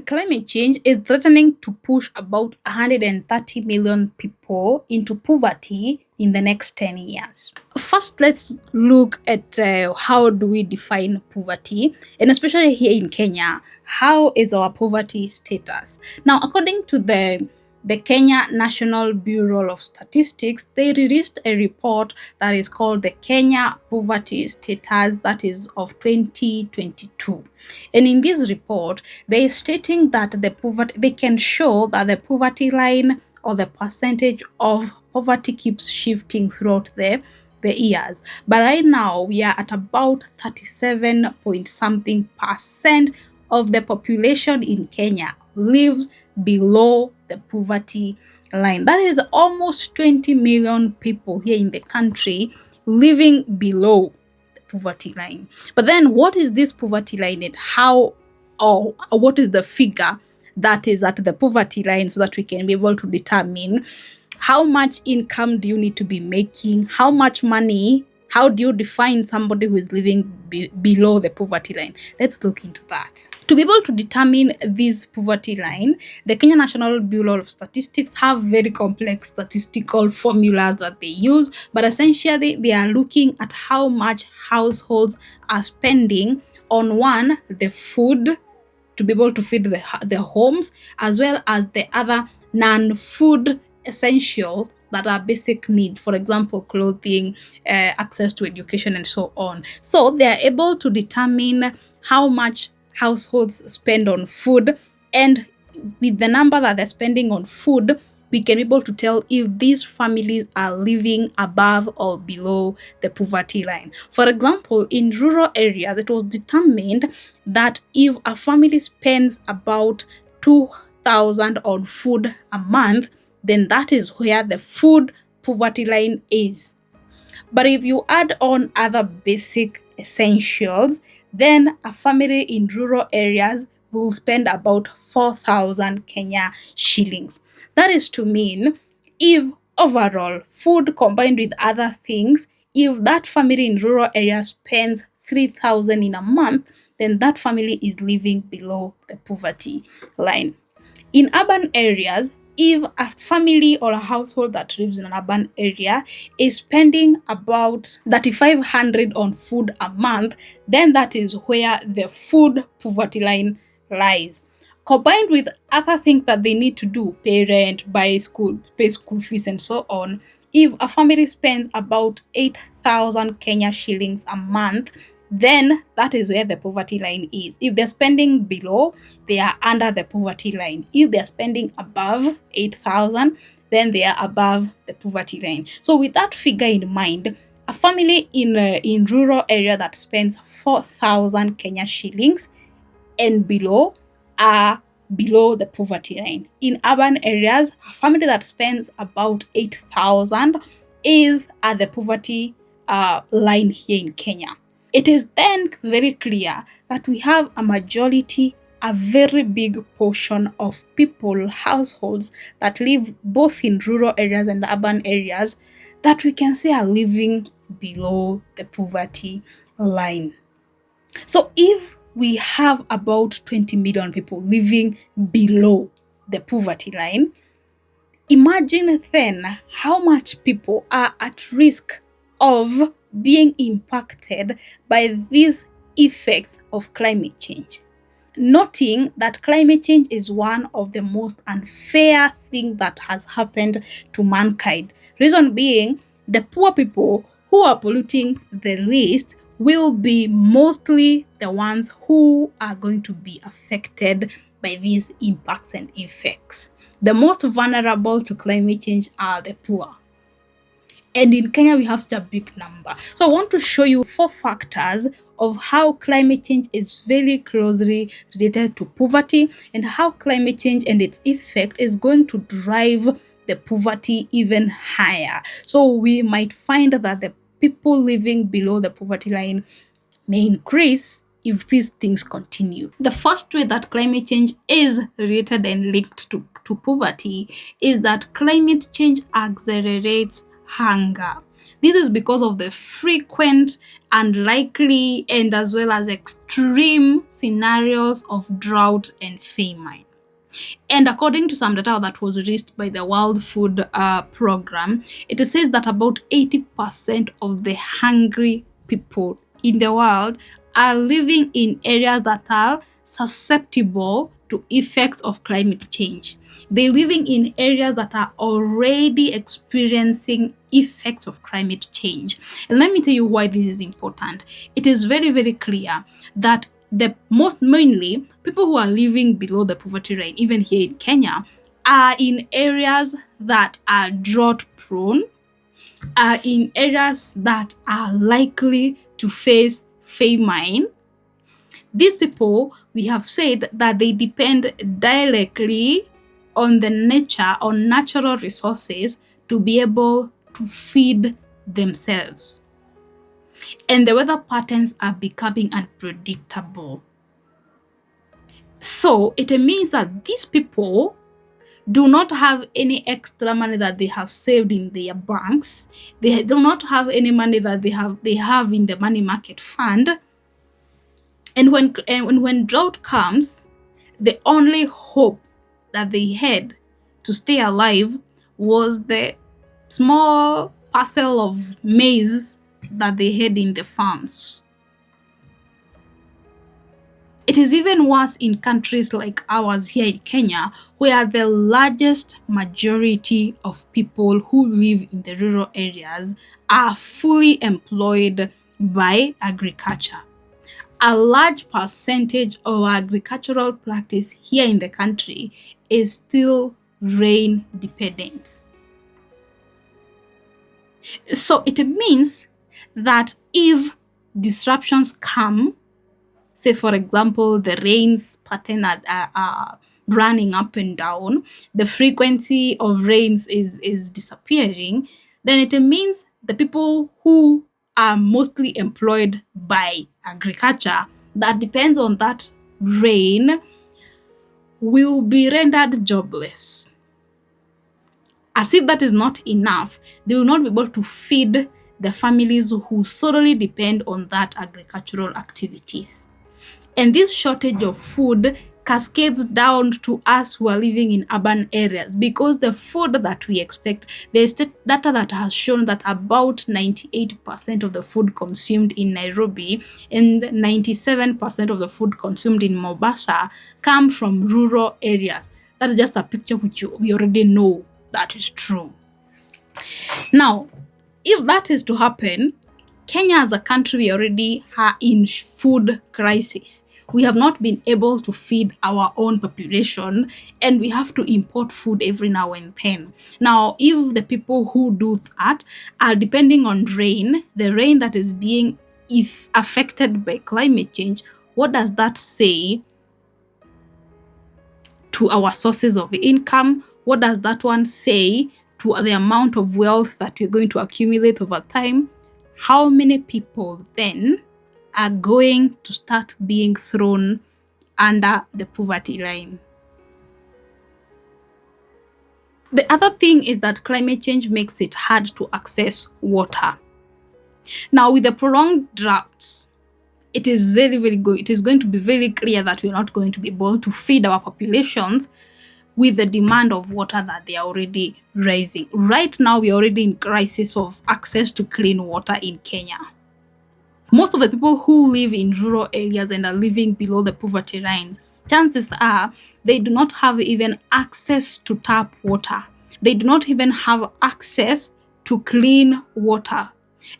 Climate change is threatening to push about 130 million people into poverty in the next 10 years. First, let's look at how do we define poverty, and especially here in Kenya, how is our poverty status? Now, according to the Kenya National Bureau of Statistics, they released a report that is called the Kenya Poverty Status, that is of 2022. And in this report, they are stating that they can show that the poverty line or the percentage of poverty keeps shifting throughout the years. But right now, we are at about 37 point something percent of the population in Kenya lives below the poverty line. That is almost 20 million people here in the country living below the poverty line. But then what is this poverty line and how, or what is the figure that is at the poverty line, so that we can be able to determine how much income do you need to be making, how much money, how do you define somebody who is living below the poverty line? Let's look into that. To be able to determine this poverty line, the Kenya National Bureau of Statistics have very complex statistical formulas that they use, but essentially they are looking at how much households are spending on one, the food, to be able to feed the homes, as well as the other non-food essentials that are basic need, for example, clothing, access to education, and so on. So they are able to determine how much households spend on food, and with the number that they're spending on food, we can be able to tell if these families are living above or below the poverty line. For example, in rural areas, it was determined that if a family spends about 2,000 on food a month, then that is where the food poverty line is. But if you add on other basic essentials, then a family in rural areas will spend about 4,000 Kenya shillings. That is to mean if overall food combined with other things, if that family in rural areas spends 3,000 in a month, then that family is living below the poverty line. In urban areas, if a family or a household that lives in an urban area is spending about 3,500 on food a month, then that is where the food poverty line lies. Combined with other things that they need to do, pay rent, pay school fees, and so on, if a family spends about 8,000 Kenya shillings a month, then that is where the poverty line is. If they're spending below, they are under the poverty line. If they're spending above 8,000, then they are above the poverty line. So with that figure in mind, a family in rural area that spends 4,000 Kenya shillings and below are below the poverty line. In urban areas, a family that spends about 8,000 is at the poverty line here in Kenya. It is then very clear that we have a very big portion of people, households that live both in rural areas and urban areas that we can say are living below the poverty line. So if we have about 20 million people living below the poverty line, imagine then how much people are at risk of being impacted by these effects of climate change. Noting that climate change is one of the most unfair things that has happened to mankind. Reason being, the poor people who are polluting the least will be mostly the ones who are going to be affected by these impacts and effects. The most vulnerable to climate change are the poor. And in Kenya, we have such a big number. So I want to show you 4 factors of how climate change is very closely related to poverty, and how climate change and its effect is going to drive the poverty even higher. So we might find that the people living below the poverty line may increase if these things continue. The first way that climate change is related and linked to poverty is that climate change accelerates hunger. This is because of the frequent, unlikely, and as well as extreme scenarios of drought and famine. And according to some data that was released by the World Food Program, it says that about 80% of the hungry people in the world are living in areas that are susceptible to effects of climate change. They're living in areas that are already experiencing effects of climate change. And let me tell you why this is important. It is very, very clear that the most mainly people who are living below the poverty line, even here in Kenya, are in areas that are drought prone, are in areas that are likely to face famine. These people, we have said that they depend directly on the nature, on natural resources to be able to feed themselves. And the weather patterns are becoming unpredictable. So it means that these people do not have any extra money that they have saved in their banks. They do not have any money that they have in the money market fund. And when drought comes, the only hope that they had to stay alive was the small parcel of maize that they had in the farms. It is even worse in countries like ours here in Kenya, where the largest majority of people who live in the rural areas are fully employed by agriculture. A large percentage of agricultural practice here in the country is still rain dependent. So it means that if disruptions come, say for example, the rains pattern are running up and down, the frequency of rains is disappearing, then it means the people who are mostly employed by agriculture that depends on that rain will be rendered jobless. As if that is not enough, they will not be able to feed the families who solely depend on that agricultural activities. And this shortage of food cascades down to us who are living in urban areas, because the food that we expect, there's data that has shown that about 98% of the food consumed in Nairobi and 97% of the food consumed in Mombasa come from rural areas. That is just a picture which we already know that is true. Now, if that is to happen, Kenya as a country, we already are in food crisis. We have not been able to feed our own population, and we have to import food every now and then. Now, if the people who do that are depending on rain, the rain that is being affected by climate change, what does that say to our sources of income? What does that one say to the amount of wealth that we're going to accumulate over time? How many people then are going to start being thrown under the poverty line? The other thing is that climate change makes it hard to access water. Now, with the prolonged droughts, it is going to be very clear that we're not going to be able to feed our populations with the demand of water that they are already rising. Right now, we are already in crisis of access to clean water in Kenya. Most of the people who live in rural areas and are living below the poverty line, chances are they do not have even access to tap water. They do not even have access to clean water.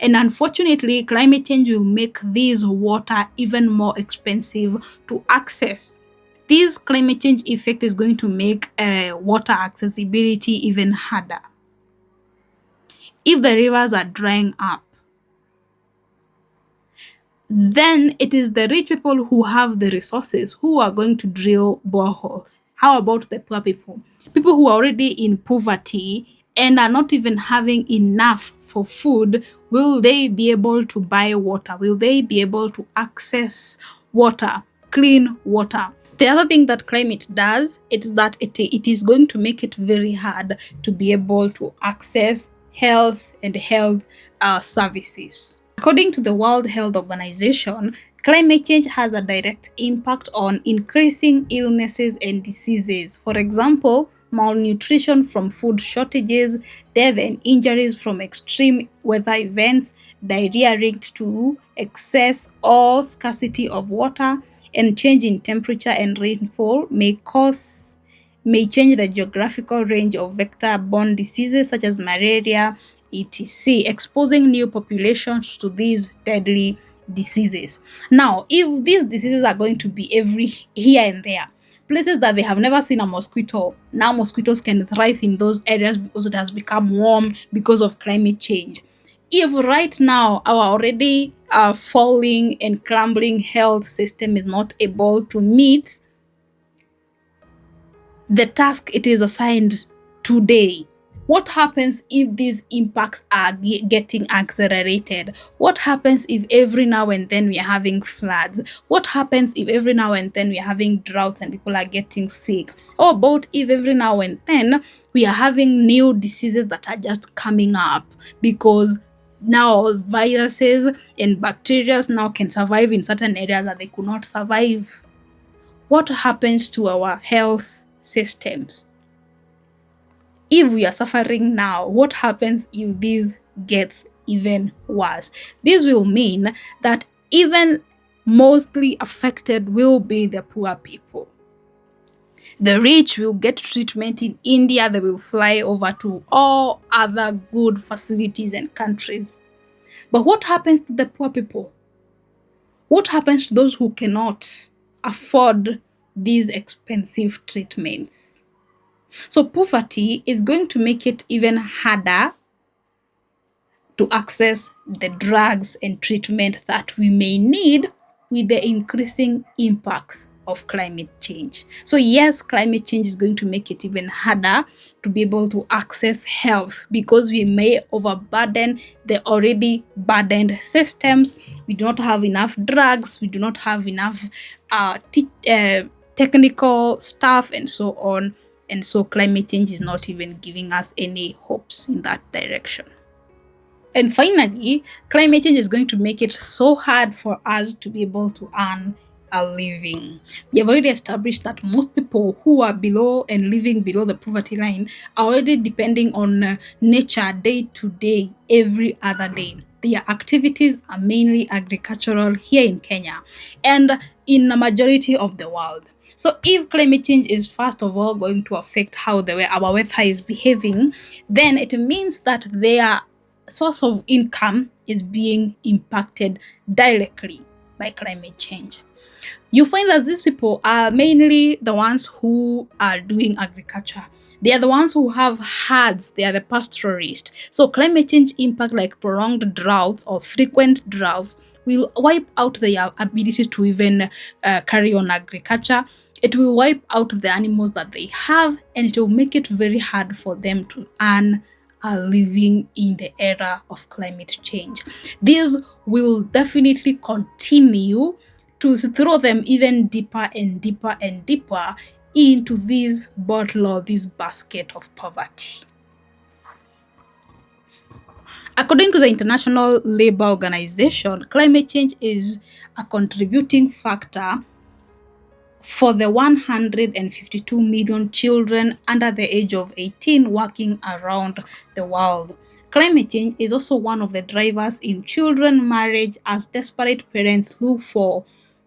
And unfortunately, climate change will make this water even more expensive to access. This climate change effect is going to make water accessibility even harder. If the rivers are drying up, then it is the rich people who have the resources who are going to drill boreholes. How about the poor people? People who are already in poverty and are not even having enough for food, will they be able to buy water? Will they be able to access water, clean water? The other thing that climate does is that it is going to make it very hard to be able to access health and health services. According to the World Health Organization, climate change has a direct impact on increasing illnesses and diseases. For example, malnutrition from food shortages, death and injuries from extreme weather events, diarrhea linked to excess or scarcity of water, and change in temperature and rainfall may change the geographical range of vector-borne diseases such as malaria, etc., exposing new populations to these deadly diseases. Now, if these diseases are going to be every here and there, places that they have never seen a mosquito, now mosquitoes can thrive in those areas because it has become warm because of climate change. If right now our already falling and crumbling health system is not able to meet the task it is assigned today, what happens if these impacts are getting accelerated? What happens if every now and then we are having floods? What happens if every now and then we are having droughts and people are getting sick? Or about if every now and then we are having new diseases that are just coming up because now viruses and bacteria now can survive in certain areas that they could not survive? What happens to our health systems? If we are suffering now, what happens if this gets even worse? This will mean that even mostly affected will be the poor people. The rich will get treatment in India, they will fly over to all other good facilities and countries. But what happens to the poor people? What happens to those who cannot afford these expensive treatments? So poverty is going to make it even harder to access the drugs and treatment that we may need with the increasing impacts of climate change. So yes, climate change is going to make it even harder to be able to access health because we may overburden the already burdened systems. We do not have enough drugs, we do not have enough technical staff and so on. And so climate change is not even giving us any hopes in that direction. And finally, climate change is going to make it so hard for us to be able to earn a living. We have already established that most people who are below and living below the poverty line are already depending on nature day to day, every other day. Their activities are mainly agricultural here in Kenya and in the majority of the world. So if climate change is first of all going to affect how our weather is behaving, then it means that their source of income is being impacted directly by climate change. You find that these people are mainly the ones who are doing agriculture. They are the ones who have herds, they are the pastoralists. So climate change impact like prolonged droughts or frequent droughts will wipe out their ability to even carry on agriculture. It will wipe out the animals that they have, and it will make it very hard for them to earn a living in the era of climate change. This will definitely continue to throw them even deeper and deeper and deeper into this bottle or this basket of poverty. According to the International Labour Organization, climate change is a contributing factor for the 152 million children under the age of 18 working around the world. Climate change is also one of the drivers in children marriage as desperate parents look for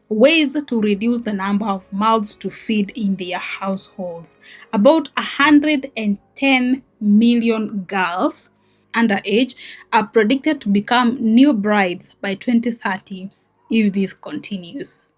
ways to reduce the number of mouths to feed in their households. About 110 million girls underage are predicted to become new brides by 2030 if this continues.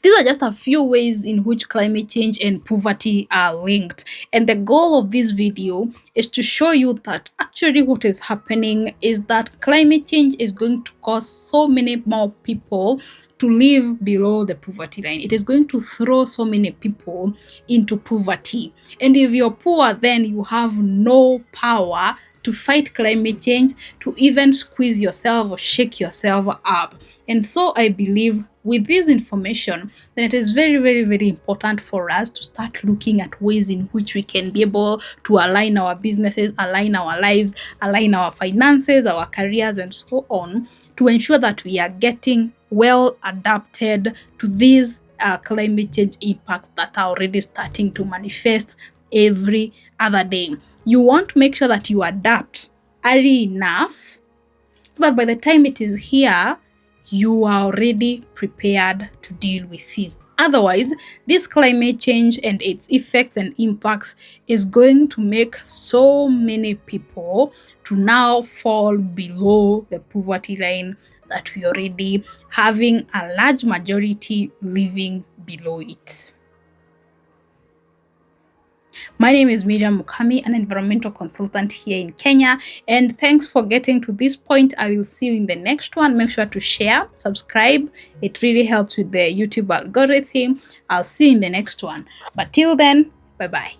These are just a few ways in which climate change and poverty are linked. And the goal of this video is to show you that actually what is happening is that climate change is going to cause so many more people to live below the poverty line. It is going to throw so many people into poverty. And if you're poor, then you have no power to fight climate change, to even squeeze yourself or shake yourself up. And so I believe with this information, then it is very, very, very important for us to start looking at ways in which we can be able to align our businesses, align our lives, align our finances, our careers, and so on, to ensure that we are getting well adapted to these climate change impacts that are already starting to manifest every other day. You want to make sure that you adapt early enough so that by the time it is here, you are already prepared to deal with this. Otherwise, this climate change and its effects and impacts is going to make so many people to now fall below the poverty line that we already having a large majority living below it. My name is Miriam Mukami, an environmental consultant here in Kenya, and thanks for getting to this point. I will see you in the next one. Make sure to share, subscribe. It really helps with the YouTube algorithm. I'll see you in the next one. But till then, bye-bye.